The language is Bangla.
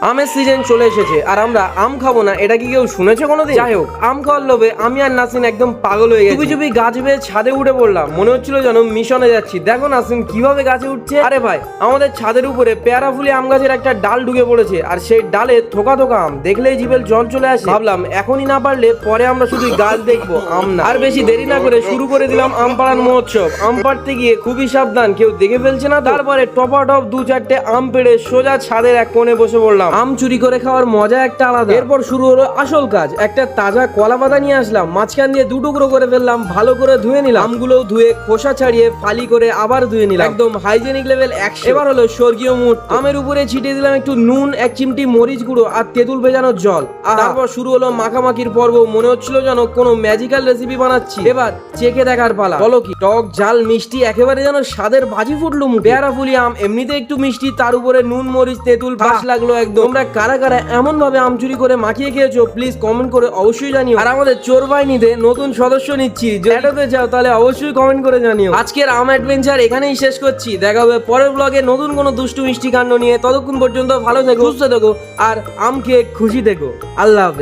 আমের সিজন চলে এসেছে আর আমরা আম খাবো না, এটা কি কেউ শুনেছে কোনোদিন? যাই হোক, আম খাওয়ার লোভে আমি আর নাসিন একদম পাগল হয়ে গেছি। চুপি চুপি গাছ বেয়ে ছাদে উঠে পড়লাম, মনে হচ্ছিল যেন মিশনে যাচ্ছি। দেখো নাসিন কিভাবে গাছে উঠছে। আরে ভাই, আমাদের ছাদের উপরে পেয়ারা ফুলে আম গাছের একটা ডাল ঢুকে পড়েছে আর সেই ডালে থোকা থোকা আম, দেখলেই জিভের জল চলে আসে। ভাবলাম এখনই না পারলে পরে আমরা শুধু গাছ দেখবো, আম না। আর বেশি দেরি না করে শুরু করে দিলাম আম পাড়ার মহোৎসব। আম পাড়তে গিয়ে খুবই সাবধান, কেউ দেখে ফেলছে না। তারপরে টপাটপ 2-4টে আম পেড়ে সোজা ছাদের এক কোণে বসে পড়লাম। আম চুরি করে খাওয়ার মজা একটা আলাদা। এরপর শুরু হলো আসল কাজ। একটা তাজা কলা পাতা নিয়ে আসলাম, মাঝখান দিয়ে 2 টুকরো করে ফেললাম, ভালো করে ধুয়ে নিলাম। আমগুলো ধুয়ে খোসা ছাড়িয়ে ফালি করে আবার ধুয়ে নিলাম, একদম হাইজেনিক লেভেল 100। এবার হলো স্বর্গীয় মুহূর্ত। আমের উপরে ছিটিয়ে দিলাম একটু নুন, 1 চিমটি মরিচ গুঁড়ো আর তেঁতুল ভেজানোর জল। তারপর শুরু হলো মাখামাখির পর্ব। মনে হচ্ছিল যেন কোনো ম্যাজিক্যাল রেসিপি বানাচ্ছি। এবার চেখে দেখার পালা। বলো কি টক ঝাল মিষ্টি, একেবারে যেন স্বাদের বাজি ফুটলো মুখে। পেয়ারা ফুলি আম এমনিতে একটু মিষ্টি, তার উপরে নুন মরিচ তেঁতুল, বাস লাগলো একদম। তোমরা কারা কারা এমন ভাবে আম চুরি করে মাখিয়ে খেয়েছো প্লিজ কমেন্ট করে অবশ্যই জানিও। আর আমাদের চোর বাহিনীতে নতুন সদস্য নিচ্ছি, যদি চাও তাহলে অবশ্যই কমেন্ট করে জানিও। আজকের আম অ্যাডভেঞ্চার এখানেই শেষ করছি। দেখা হবে পরের ব্লগে নতুন কোনো দুষ্টু মিষ্টি কাণ্ড নিয়ে। ততক্ষণ পর্যন্ত ভালো থেকো, সুস্থ থেকো আর আম খেয়ে খুশি থেকো। আল্লাহ হাফেজ।